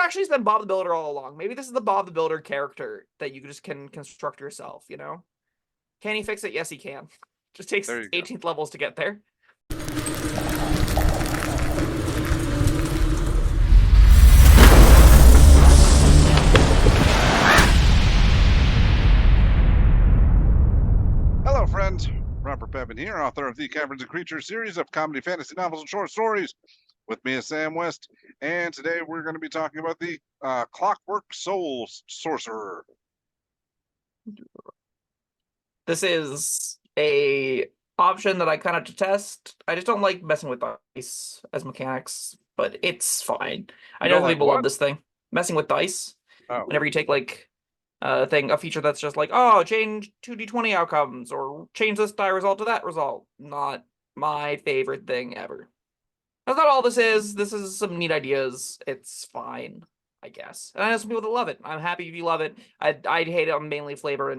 actually has been Bob the Builder all along. Maybe this is the Bob the Builder character that you just can construct yourself, you know? Can he fix it? Yes, he can. Just takes 18th levels to get there. Hello, friends. Robert Bevan here, author of the Caverns Creatures series of comedy, fantasy novels, and short stories. With me is Sam West, and today we're going to be talking about the Clockwork Soul Sorcerer. This is a option that I kind of detest. I just don't like messing with dice as mechanics, but it's fine. I know people love this thing. Messing with dice. Oh. Whenever you take like a feature that's just like, oh, change 2d20 outcomes or change this die result to that result. Not my favorite thing ever. That's not all this is. This is some neat ideas. It's fine, I guess. And I know some people that love it. I'm happy if you love it. I'd hate it on mainly flavor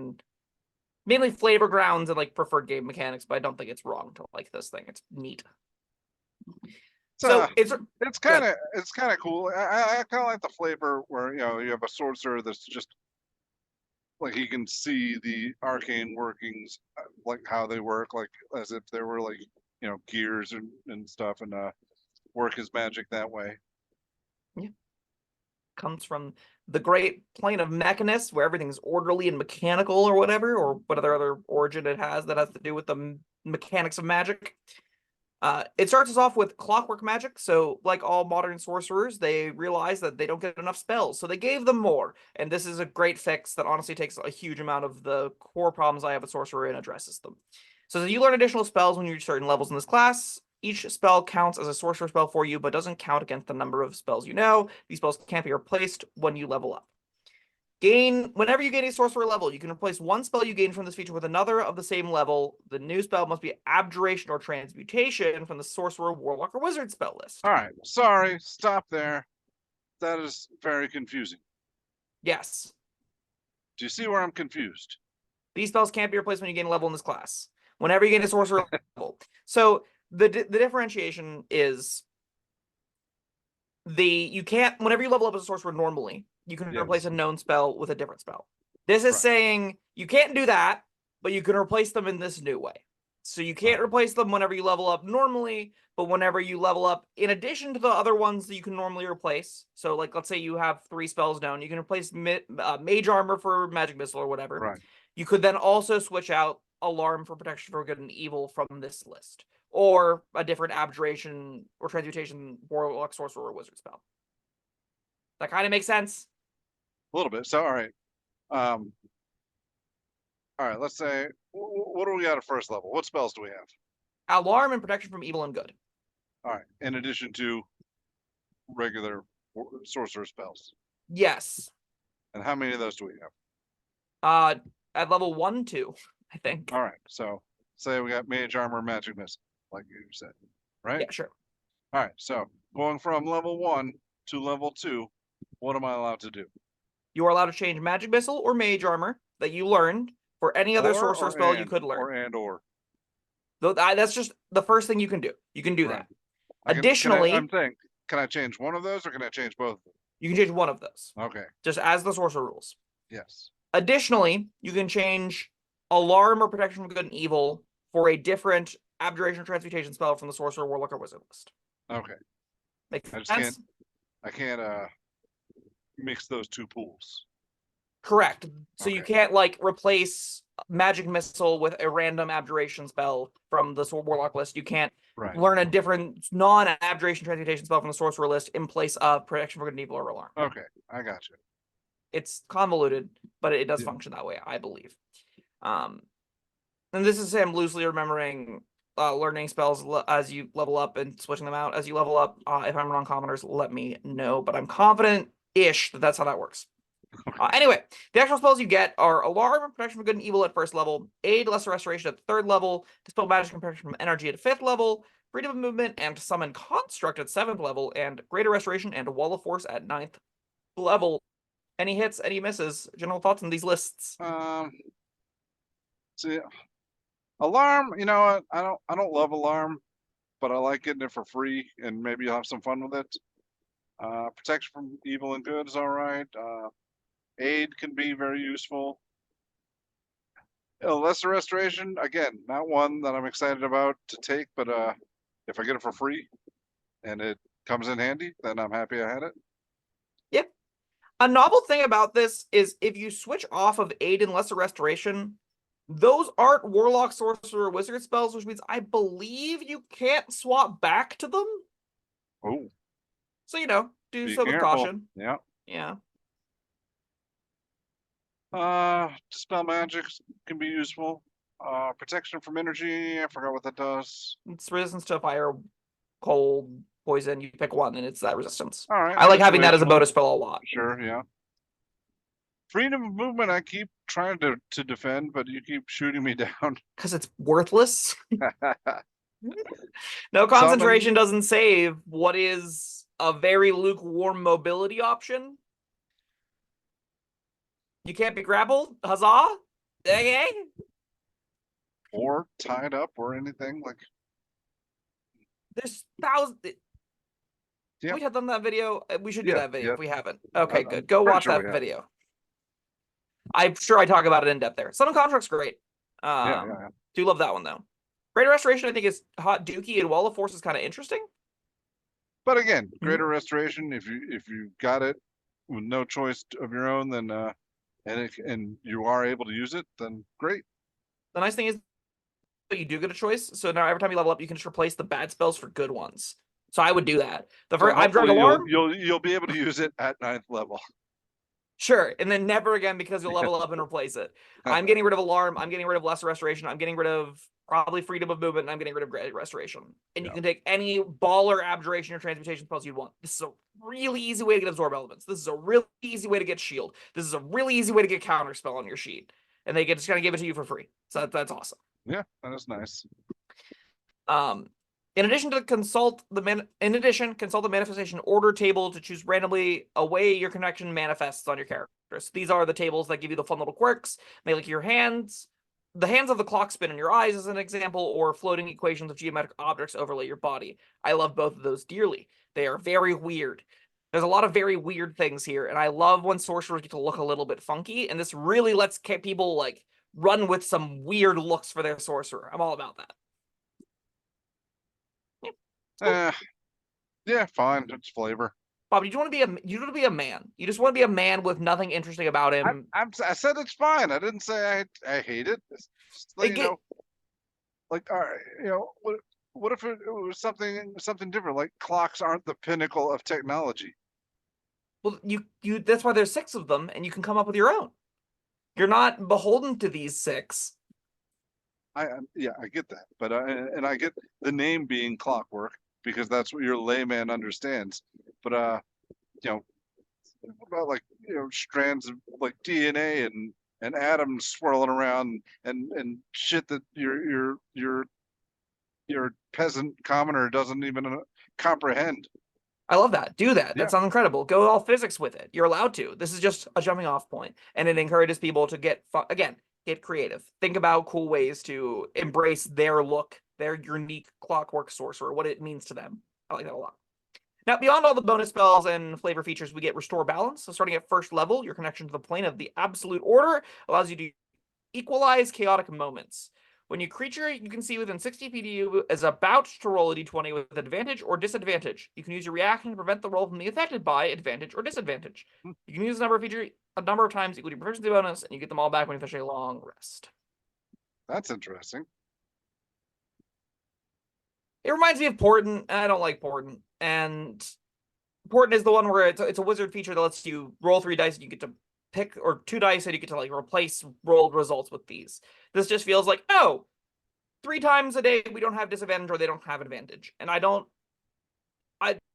grounds and like preferred game mechanics, but I don't think it's wrong to like this thing. It's neat. So it's kind of cool. I kind of like the flavor where you have a sorcerer that's just like he can see the arcane workings, like how they work, like as if they were like gears and stuff, and work his magic that way. Yeah. Comes from the great plane of Mechanist, where everything's orderly and mechanical or whatever, or whatever other origin it has that has to do with the mechanics of magic. It starts us off with clockwork magic. So like all modern sorcerers, they realize that they don't get enough spells, so they gave them more. And this is a great fix that honestly takes a huge amount of the core problems I have with sorcerer and addresses them. So you learn additional spells when you reach certain levels in this class. Each spell counts as a sorcerer spell for you, but doesn't count against the number of spells you know. These spells can't be replaced when you level up. Whenever you gain a sorcerer level, you can replace one spell you gain from this feature with another of the same level. The new spell must be abjuration or transmutation from the sorcerer, warlock, or wizard spell list. All right, sorry, stop there. That is very confusing. Yes. Do you see where I'm confused? These spells can't be replaced when you gain a level in this class. Whenever you gain a sorcerer level. So the differentiation is you can't, whenever you level up as a sorcerer normally, you can replace a known spell with a different spell. This is saying you can't do that, but you can replace them in this new way. So you can't replace them whenever you level up normally, but whenever you level up, in addition to the other ones that you can normally replace. So like, let's say you have 3 spells known, you can replace Mage Armor for Magic Missile or whatever. Right. You could then also switch out Alarm for Protection for Good and Evil from this list, or a different Abjuration or Transmutation Warlock, Sorcerer, or Wizard spell. That kind of makes sense? A little bit. So, all right. All right, let's say, what do we got at first level? What spells do we have? Alarm and Protection from Evil and Good. All right, in addition to regular sorcerer spells. Yes. And how many of those do we have? At level 1, 2, I think. All right, so say we got Mage Armor, Magic Missile, like you said, right? Yeah, sure. All right, so going from level 1 to level 2, what am I allowed to do? You are allowed to change Magic Missile or Mage Armor that you learned for any other sorcerer spell you could learn. That's just the first thing you can do. You can do that. Additionally, I'm saying, can I change one of those or can I change both of them? You can change one of those. Okay. Just as the sorcerer rules. Yes. Additionally, you can change Alarm or Protection from Good and Evil for a different Abjuration or Transmutation spell from the Sorcerer, Warlock, or Wizard list. Okay. Makes sense? I can't mix those two pools. Correct. So you can't like replace Magic Missile with a random Abjuration spell from the Warlock list. You can't learn a different non-Abjuration Transmutation spell from the Sorcerer list in place of Protection for Good and Evil or Alarm. Okay, I got you. It's convoluted, but it does function that way, I believe. And this is Sam loosely remembering learning spells as you level up and switching them out as you level up. If I'm wrong, commoners, let me know, but I'm confident-ish that that's how that works. Anyway, the actual spells you get are Alarm and Protection from Good and Evil at first level, Aid, Lesser Restoration at the 3rd level, Dispel Magic and Protection from Energy at 5th level, Freedom of Movement and Summon Construct at 7th level, and Greater Restoration and Wall of Force at 9th level. Any hits, any misses? General thoughts on these lists? See, Alarm, you know what? I don't love Alarm, but I like getting it for free, and maybe you'll have some fun with it. Protection from evil and good is all right. Aid can be very useful. Lesser restoration, again, not one that I'm excited about to take, but if I get it for free and it comes in handy, then I'm happy I had it. Yep. A novel thing about this is if you switch off of Aid and Lesser Restoration, those aren't Warlock, Sorcerer, Wizard spells, which means I believe you can't swap back to them. Oh, So, do be so with careful. caution. Yeah. Yeah. Dispel magic can be useful. Protection from energy, I forgot what that does. It's resistance to fire, cold, poison. You pick one and it's that resistance. All right. I like having that as a situational. bonus spell a lot. Sure, yeah. Freedom of movement, I keep trying to defend, but you keep shooting me down. Because it's worthless. No concentration doesn't save what is a very lukewarm mobility option. You can't be grappled? Huzzah! Okay. Or tied up or anything like. There's thousands. Yep. We had done that video. We should do Yeah, that video yeah. if we haven't. Okay, I'm good. Go pretty watch sure we that have. video. I'm sure I talk about it in depth there. Sun Contract's great. Yeah. Do love that one though. Greater Restoration, I think, is hot dookie, and Wall of Force is kind of interesting. But again, greater restoration. If you got it with no choice of your own, then and you are able to use it, then great. The nice thing is you do get a choice. So now every time you level up, you can just replace the bad spells for good ones. So I would do that. The first, I've drawn Alarm. You'll be able to use it at 9th level. Sure, and then never again because you'll level up and replace it. I'm getting rid of Alarm. I'm getting rid of Lesser Restoration. I'm getting rid of probably Freedom of Movement, and I'm getting rid of Great Restoration. And you can take any baller, abjuration, or transmutation spells you want. This is a really easy way to get Absorb Elements. This is a really easy way to get Shield. This is a really easy way to get Counter Spell on your sheet. And they just kind of give it to you for free. So that's awesome. Yeah, that is nice. In addition to consult the manifestation order table to choose randomly a way your connection manifests on your characters. These are the tables that give you the fun little quirks. They like your hands. The hands of the clock spin in your eyes as an example, or floating equations of geometric objects overlay your body. I love both of those dearly. They are very weird. There's a lot of very weird things here, and I love when sorcerers get to look a little bit funky, and this really lets people like run with some weird looks for their sorcerer. I'm all about that. Yeah, fine. It's flavor. Bob, you want to be a man. You just want to be a man with nothing interesting about him. I said it's fine. I didn't say I hate it. It's just, like, all right, what if it was something different? Like clocks aren't the pinnacle of technology. Well, you that's why there's 6 of them, and you can come up with your own. You're not beholden to these 6. I get that, but and I get the name being Clockwork because that's what your layman understands. But what about like strands of like DNA and atoms swirling around and shit that your peasant commoner doesn't even comprehend. I love that. Do that. Yeah. That sounds incredible. Go all physics with it. You're allowed to. This is just a jumping off point, and it encourages people to get creative. Think about cool ways to embrace their look, their unique Clockwork Sorcerer, what it means to them. I like that a lot. Now, beyond all the bonus spells and flavor features, we get Restore Balance. So starting at first level, your connection to the plane of the Absolute Order allows you to equalize chaotic moments. When your creature you can see within 60 feet of you is about to roll a d20 with advantage or disadvantage, you can use your reaction to prevent the roll from being affected by advantage or disadvantage. You can use a number of times equal to your proficiency bonus, and you get them all back when you finish a long rest. That's interesting. It reminds me of Portent, and I don't like Portent. And Portent is the one where it's a wizard feature that lets you roll 3 dice and you get to pick, or 2 dice and you get to like replace rolled results with these. This just feels like, 3 times a day we don't have disadvantage or they don't have advantage. And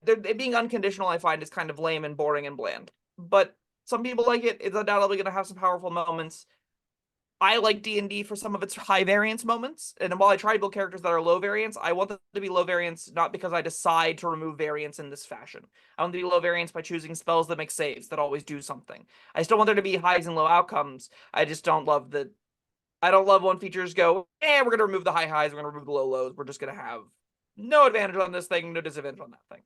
it being unconditional I find is kind of lame and boring and bland. But some people like it. It's undoubtedly going to have some powerful moments. I like D&D for some of its high variance moments, and while I try to build characters that are low variance, I want them to be low variance not because I decide to remove variance in this fashion. I want them to be low variance by choosing spells that make saves, that always do something. I still want there to be highs and low outcomes. I just don't love I don't love when features go, we're going to remove the high highs, we're going to remove the low lows, we're just going to have no advantage on this thing, no disadvantage on that thing.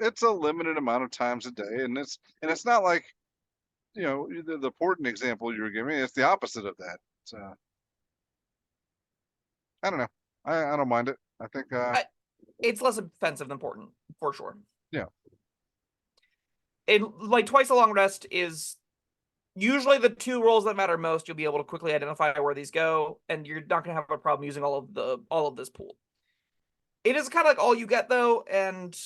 It's a limited amount of times a day, and it's not like, you know, the important example you were giving. It's the opposite of that. So I don't know. I don't mind it. I think It's less offensive than important, for sure. Yeah. It, like, twice a long rest is usually the two roles that matter most. You'll be able to quickly identify where these go, and you're not going to have a problem using all of this pool. It is kind of like all you get though, and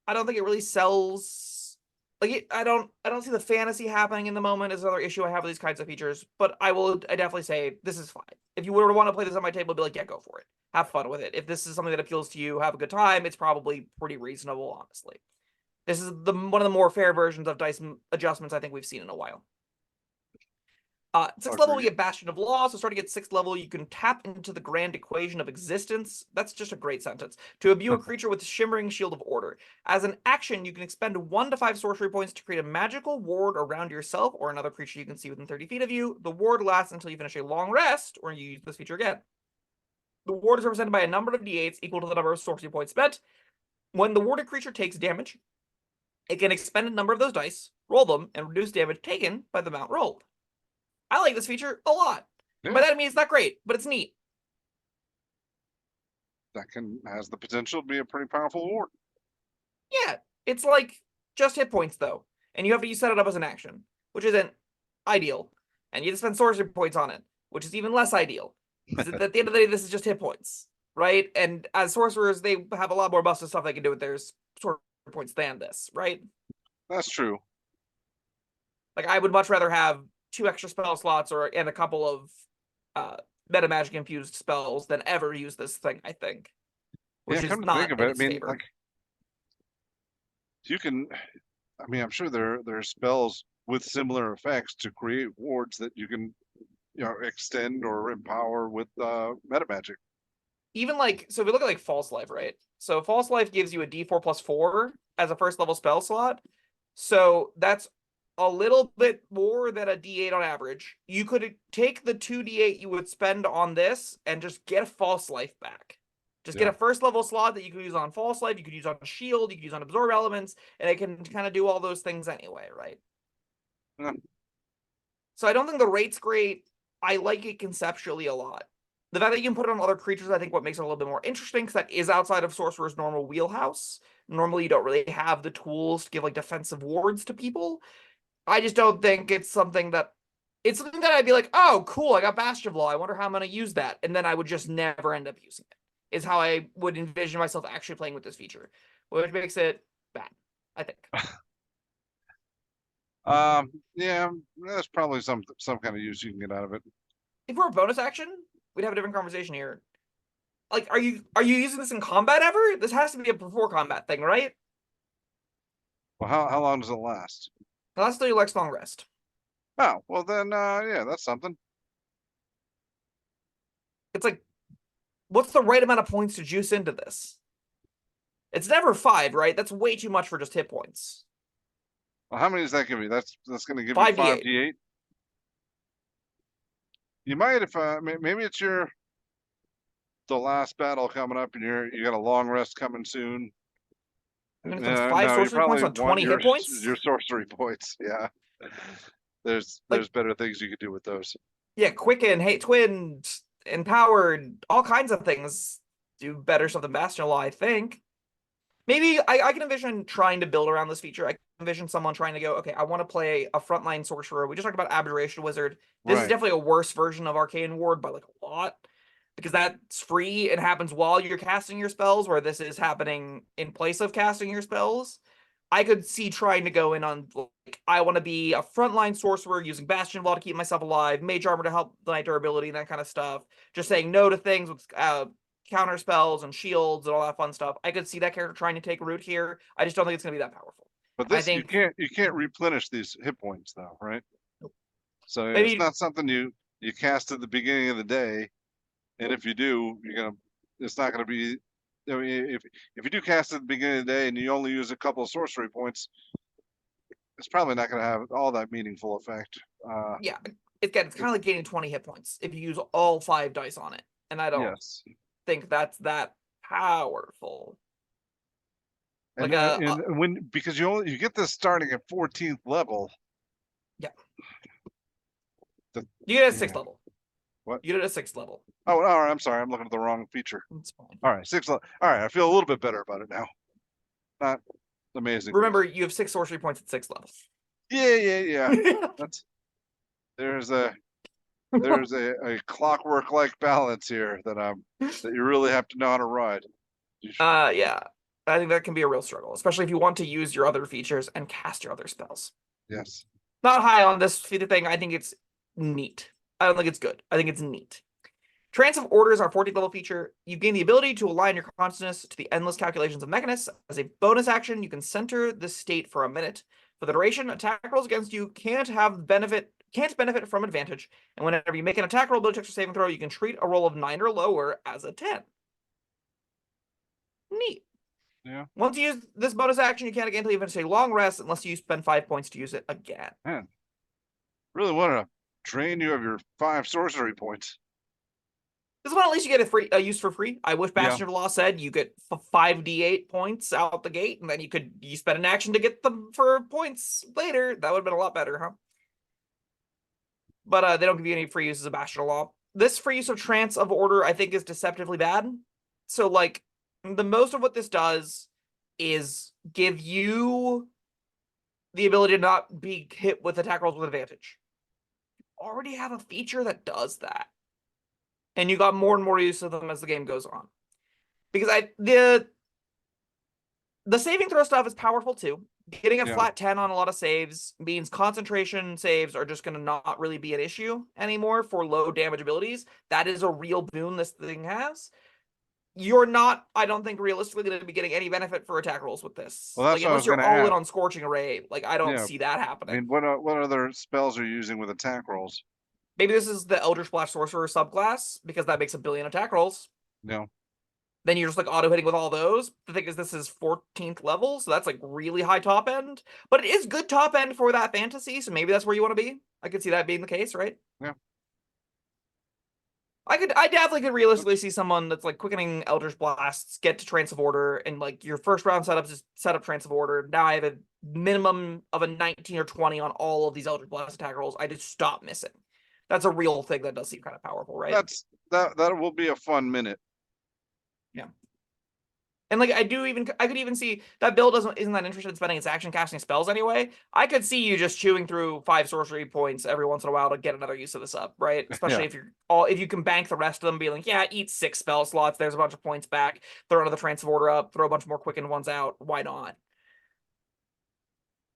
I don't think it really sells. Like, I don't see the fantasy happening in the moment is another issue I have with these kinds of features. But I definitely say this is fine. If you were to want to play this on my table, be like, yeah, go for it. Have fun with it. If this is something that appeals to you, have a good time. It's probably pretty reasonable, honestly. This is one of the more fair versions of dice adjustments I think we've seen in a while. 6th level, we get Bastion of Law. So starting at 6th level, you can tap into the grand equation of existence. That's just a great sentence. To imbue a creature with Shimmering Shield of Order. As an action, you can expend 1 to 5 sorcery points to create a magical ward around yourself or another creature you can see within 30 feet of you. The ward lasts until you finish a long rest, or you use this feature again. The ward is represented by a number of d8s equal to the number of sorcery points spent. When the warded creature takes damage, it can expend a number of those dice, roll them, and reduce damage taken by the amount rolled. I like this feature a lot. Yeah. By that I mean it's not great, but it's neat. That has the potential to be a pretty powerful ward. Yeah, it's like just hit points though, and you have to set it up as an action, which isn't ideal, and you have to spend sorcery points on it, which is even less ideal. Because at the end of the day, this is just hit points, right? And as sorcerers, they have a lot more busted stuff they can do with their sorcery points than this, right? That's true. Like, I would much rather have 2 extra spell slots and a couple of meta magic infused spells than ever use this thing, I think. Which is not think of it, I mean, favor. Like, you can, I mean, I'm sure there are spells with similar effects to create wards that you can, you know, extend or empower with meta magic. Even like, so if we look at like False Life, right? So False Life gives you a d4 plus 4 as a 1st level spell slot. So that's a little bit more than a d8 on average. You could take the 2d8 you would spend on this and just get a False Life back. Just get a 1st level slot that you could use on False Life, you could use on Shield, you could use on Absorb Elements, and it can kind of do all those things anyway, right? Yeah. So I don't think the rate's great. I like it conceptually a lot. The fact that you can put it on other creatures, I think what makes it a little bit more interesting, because that is outside of Sorcerer's normal wheelhouse. Normally, you don't really have the tools to give like defensive wards to people. I just don't think it's something that I'd be like, oh, cool, I got Bastion of Law. I wonder how I'm going to use that. And then I would just never end up using it, is how I would envision myself actually playing with this feature, which makes it bad, I think. Yeah, there's probably some kind of use you can get out of it. If we're a bonus action, we'd have a different conversation here. Like, are you using this in combat ever? This has to be a before combat thing, right? Well, how long does it last? It lasts till your next long rest. Oh, well then, yeah, that's something. It's like, what's the right amount of points to juice into this? It's never 5, right? That's way too much for just hit points. Well, how many does that give you? That's going to give 5d8. you 5d8. You might, if maybe it's the last battle coming up, and you got a long rest coming soon. I mean, if it's 5 sorcery points on 20 hit points, your sorcery points, yeah. There's better things you could do with those. Yeah, Quicken, Hate Twinned, Empowered, all kinds of things do better stuff than Bastion of Law, I think. Maybe I can envision trying to build around this feature. I can envision someone trying to go, okay, I want to play a frontline sorcerer. We just talked about Abjuration Wizard. This is definitely a worse version of Arcane Ward by like a lot, because that's free and happens while you're casting your spells, where this is happening in place of casting your spells. I could see trying to go in on, like, I want to be a frontline sorcerer using Bastion of Law to keep myself alive, Mage Armor to help my durability and that kind of stuff. Just saying no to things with counter spells and shields and all that fun stuff. I could see that character trying to take root here. I just don't think it's going to be that powerful. But this, you can't replenish these hit points though, right? Nope. So maybe it's not something you cast at the beginning of the day, and if you do, it's not gonna be. I mean, if you do cast at the beginning of the day and you only use a couple of sorcery points, it's probably not gonna have all that meaningful effect. Yeah, it's kind of like gaining 20 hit points if you use all 5 dice on it, and I don't think that's that powerful. And, Like because you get this starting at 14th level. Yeah. The, You get a 6th level. What? You get a 6th level. Oh, all right. I'm sorry. I'm looking at the wrong feature. It's fine. All right, 6th level. All right, I feel a little bit better about it now. Not amazing. Remember, you have 6 sorcery points at 6th level. Yeah. There's a clockwork like balance here that you really have to know how to ride. Yeah. I think that can be a real struggle, especially if you want to use your other features and cast your other spells. Yes. Not high on this thing. I think it's neat. I don't think it's good. I think it's neat. Trance of Orders, our 14th level feature. You gain the ability to align your consciousness to the endless calculations of Mechanus. As a bonus action, you can center this state for a minute. For the duration, attack rolls against you can't benefit from advantage. And whenever you make an attack roll, ability check or saving throw, you can treat a roll of 9 or lower as a 10. Neat. Yeah. Once you use this bonus action, you can't again until you finish a long rest unless you spend 5 points to use it again. Man, really want to drain you of your 5 sorcery points. This one at least you get a use for free. I wish Bastion of Law said you get 5d8 points out the gate, and then you spend an action to get them for points later. That would have been a lot better, huh? But they don't give you any free uses of Bastion of Law. This free use of Trance of Order, I think, is deceptively bad. So, like, the most of what this does is give you the ability to not be hit with attack rolls with advantage. You already have a feature that does that. And you got more and more use of them as the game goes on. Because the saving throw stuff is powerful too. Getting a flat 10 on a lot of saves means concentration saves are just going to not really be an issue anymore for low damage abilities. That is a real boon this thing has. You're not, I don't think, realistically going to be getting any benefit for attack rolls with this. Well, that's like, unless you're all in on Scorching Array. Like, I don't see that happening. I mean, what other spells are you using with attack rolls? Maybe this is the Eldritch Blast Sorcerer subclass, because that makes 1 billion attack rolls. No. Then you're just like auto hitting with all those. The thing is, this is 14th level, so that's like really high top end. But it is good top end for that fantasy, so maybe that's where you want to be. I could see that being the case, right? Yeah. I definitely could realistically see someone that's like quickening Eldritch Blasts, get to Trance of Order, and like your first round setup is set up Trance of Order. Now I have a minimum of a 19 or 20 on all of these Eldritch Blast attack rolls. I just stop missing. That's a real thing that does seem kind of powerful, right? That will be a fun minute. Yeah. And like I could even see that build isn't that interested in spending its action casting spells anyway. I could see you just chewing through 5 sorcery points every once in a while to get another use of this up, right? Especially if you can bank the rest of them, be like, yeah, eat 6 spell slots, there's a bunch of points back, throw another Trance of Order up, throw a bunch more quickened ones out. Why not?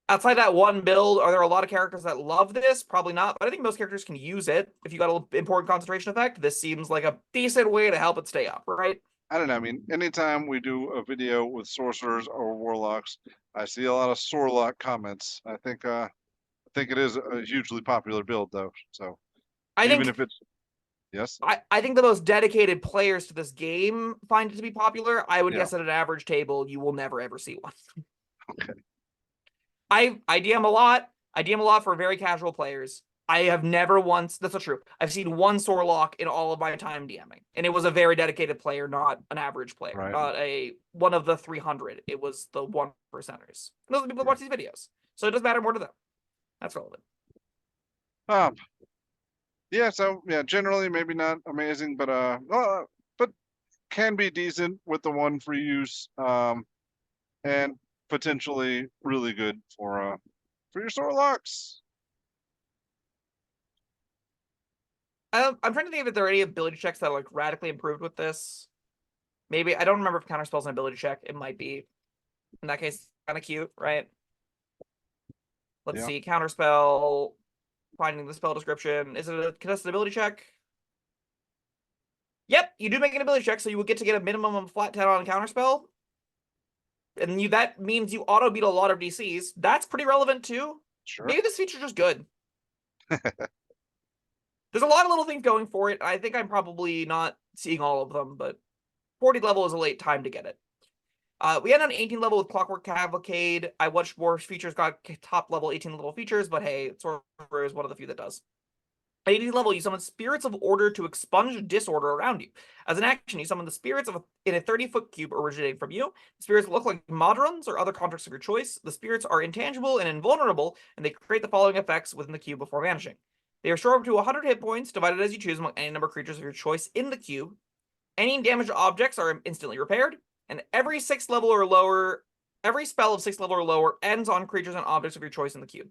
Outside that one build, are there a lot of characters that love this? Probably not, but I think most characters can use it. If you got an important concentration effect, this seems like a decent way to help it stay up, right? I don't know. I mean, anytime we do a video with sorcerers or warlocks, I see a lot of Sorlock comments. I think it is a hugely popular build, though. So if it's I think the most dedicated players to this game find it to be popular. I would guess at an average table, you will never ever see one. Okay. I DM a lot. I DM a lot for very casual players. I have never once, that's not true. I've seen one Sorlock in all of my time DMing. And it was a very dedicated player, not an average player. Right. Not one of the 300. It was the 1%ers. And those are the people that watch these videos. So it does matter more to them. That's relevant. Generally maybe not amazing, but can be decent with the one free use. And potentially really good for your Sorlocks. I'm trying to think if there are any ability checks that are like radically improved with this. Maybe I don't remember if counterspell's an ability check. It might be. In that case, kind of cute, right? Let's see. Counterspell. Finding the spell description. Is it a contested ability check? Yep, you do make an ability check, so you will get a minimum of flat 10 on a counterspell. And that means you auto beat a lot of DCs. That's pretty relevant too. Sure. Maybe this feature's just good. There's a lot of little things going for it. I think I'm probably not seeing all of them, but 40 level is a late time to get it. We had an 18 level with Clockwork Cavalcade. I watched more features got top level 18 level features, but hey, Sorcerer is one of the few that does. At 18th level, you summon Spirits of Order to expunge disorder around you. As an action, you summon the spirits in a 30-foot cube originating from you. The spirits look like Modrons or other constructs of your choice. The spirits are intangible and invulnerable, and they create the following effects within the cube before vanishing. They restore up to 100 hit points, divided as you choose among any number of creatures of your choice in the cube. Any damaged objects are instantly repaired, and every 6th level or lower, every spell of 6th level or lower ends on creatures and objects of your choice in the cube.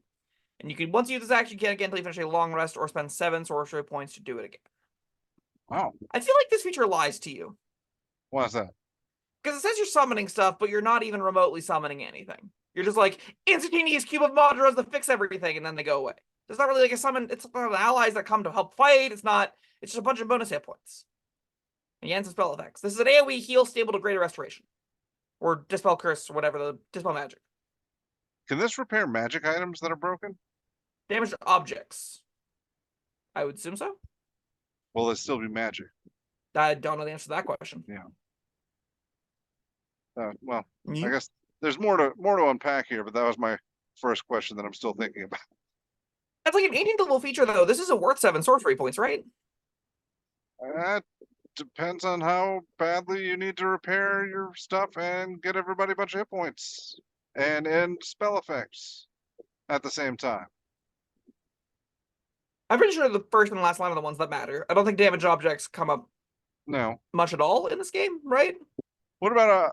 And you can, once you use this action, you can't again until you finish a long rest or spend 7 sorcery points to do it again. Wow. I feel like this feature lies to you. Why is that? Because it says you're summoning stuff, but you're not even remotely summoning anything. You're just like, instantaneous cube of Modros to fix everything, and then they go away. It's not really like a summon, it's not allies that come to help fight, it's just a bunch of bonus hit points. And Yen's spell effects. This is an AoE heal stable to greater restoration. Or dispel curse, or whatever, the dispel magic. Can this repair magic items that are broken? Damaged objects. I would assume so. Will it still be magic? I don't know the answer to that question. Yeah. Well, Yeah. I guess there's more to unpack here, but that was my first question that I'm still thinking about. That's like an 18th level feature, though. This isn't worth 7 sorcery points, right? That depends on how badly you need to repair your stuff and get everybody a bunch of hit points and end spell effects at the same time. I'm pretty sure the first and last line are the ones that matter. I don't think damaged objects come up No. much at all in this game, right? What about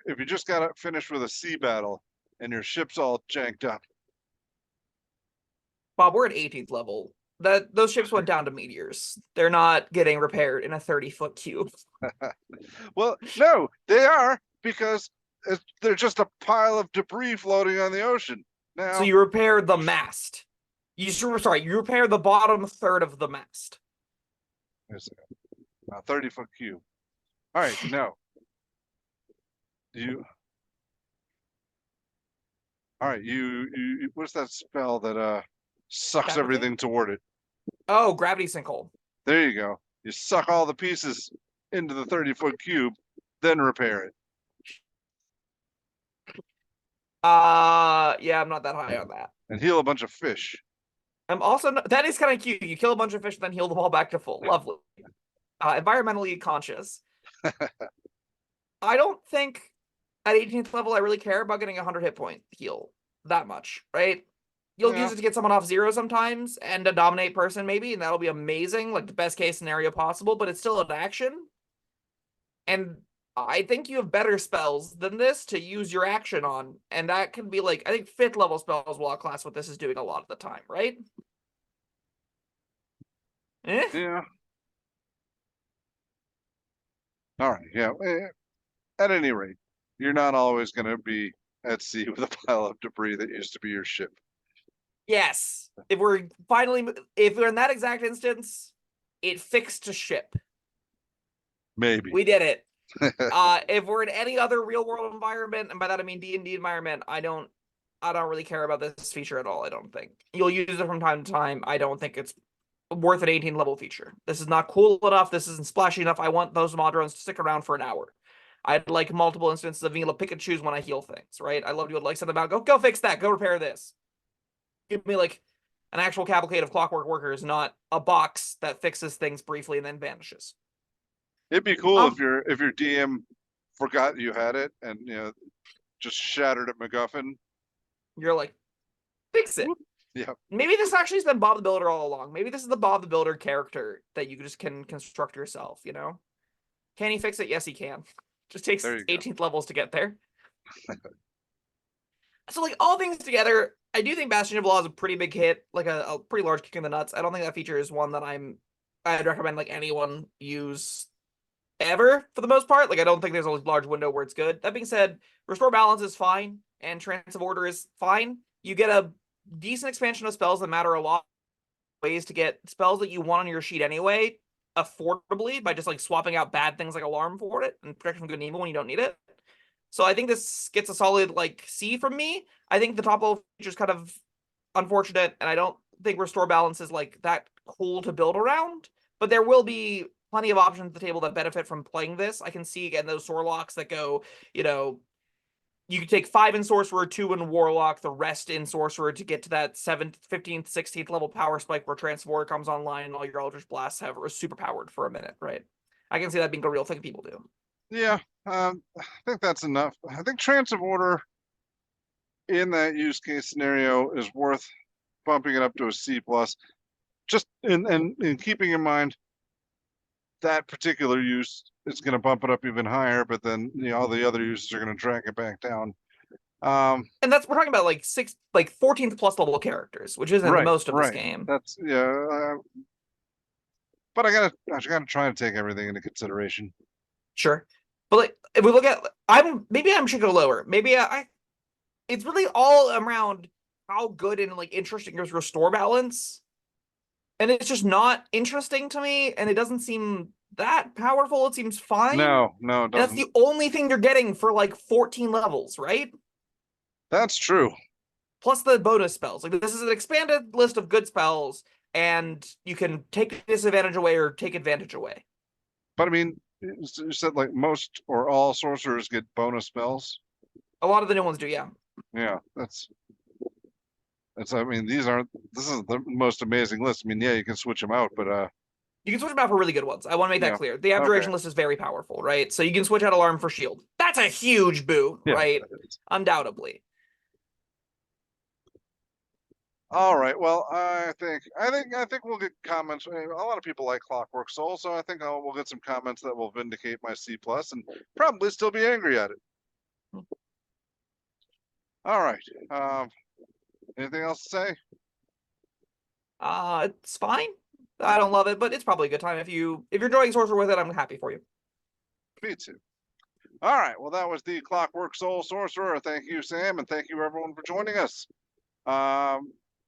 if you just got finished with a sea battle and your ship's all janked up? Bob, we're at 18th level. Those ships went down to meteors. They're not getting repaired in a 30-foot cube. Well, no, they are, because they're just a pile of debris floating on the ocean. Now, So you repair the mast. You repair the bottom third of the mast. there's a 30-foot cube. All right, no. All right, you what's that spell that sucks Gravity? everything toward it? Oh, gravity sinkhole. There you go. You suck all the pieces into the 30-foot cube, then repair it. Yeah, I'm not that high on that. And heal a bunch of fish. I'm also that is kind of cute. You kill a bunch of fish, then heal them all back to full. Lovely. Environmentally conscious. I don't think at 18th level I really care about getting a 100 hit point heal that much, right? You'll use it to get someone off 0 sometimes and a dominate person maybe, and that'll be amazing, like the best case scenario possible, but it's still an action. And I think you have better spells than this to use your action on, and that can be like, I think 5th level spells will outclass what this is doing a lot of the time, right? Yeah. All right, yeah. At any rate, you're not always going to be at sea with a pile of debris that used to be your ship. Yes. If we're in that exact instance, it fixed a ship. Maybe. We did it. If we're in any other real world environment, and by that I mean D&D environment, I don't really care about this feature at all, I don't think. You'll use it from time to time. I don't think it's worth an 18 level feature. This is not cool enough. This isn't splashy enough. I want those Modrons to stick around for an hour. I'd like multiple instances of being able to pick and choose when I heal things, right? I love to like send them out, go fix that, go repair this. Give me like an actual cavalcade of clockwork workers, not a box that fixes things briefly and then vanishes. It'd be cool if your DM forgot you had it and just shattered at MacGuffin. You're like, fix it. Yeah. Maybe this actually has been Bob the Builder all along. Maybe this is the Bob the Builder character that you just can construct yourself, Can he fix it? Yes, he can. Just takes 18th levels to get there. So, like, all things together, I do think Bastion of Law is a pretty big hit, like a pretty large kick in the nuts. I don't think that feature is one that I'd recommend, like, anyone use ever, for the most part. Like, I don't think there's a large window where it's good. That being said, Restore Balance is fine, and Trance of Order is fine. You get a decent expansion of spells that matter a lot. Ways to get spells that you want on your sheet anyway, affordably, by just, like, swapping out bad things like Alarm for it, and Protection from Good and Evil when you don't need it. So I think this gets a solid, like, C from me. I think the top level feature is kind of unfortunate, and I don't think Restore Balance is, like, that cool to build around. But there will be plenty of options at the table that benefit from playing this. I can see, again, those Sorlocks that go, you can take 5 in Sorcerer, 2 in Warlock, the rest in Sorcerer to get to that 7th, 15th, 16th level power spike where Transformer comes online and all your Eldritch Blasts are super powered for a minute, right? I can see that being a real thing people do. Yeah, I think that's enough. I think Transit Order in that use case scenario is worth bumping it up to a C plus. Just in keeping in mind that particular use is going to bump it up even higher, but then all the other uses are going to drag it back down. And that's we're talking about like 14th plus level characters, which isn't the most of this game. That's but I gotta try to take everything into consideration. Sure, but like if we look at, maybe I should go lower. Maybe it's really all around how good and like interesting your restore balance, and it's just not interesting to me, and it doesn't seem that powerful. It seems fine. No, it and that's doesn't. the only thing you're getting for like 14 levels, right? That's true. Plus the bonus spells. Like this is an expanded list of good spells, and you can take disadvantage away or take advantage away. But I mean, you said like most or all sorcerers get bonus spells. A lot of the new ones do, yeah. Yeah, that's. I mean, this is the most amazing list. I mean, yeah, you can switch them out, but you can switch them out for really good ones. I want to make that clear. The abjuration list is very powerful, right? So you can switch out Alarm for Shield. That's a huge boot, right? Undoubtedly. All right. Well, I think we'll get comments. I mean, a lot of people like Clockwork Soul, so I think we'll get some comments that will vindicate my C plus, and probably still be angry at it. All right. Anything else to say? It's fine. I don't love it, but it's probably a good time. If you're enjoying Sorcerer with it, I'm happy for you. Me too. All right. Well, that was the Clockwork Soul Sorcerer. Thank you, Sam, and thank you everyone for joining us.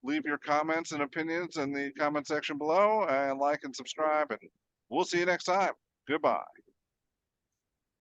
Leave your comments and opinions in the comment section below, and like and subscribe, and we'll see you next time. Goodbye.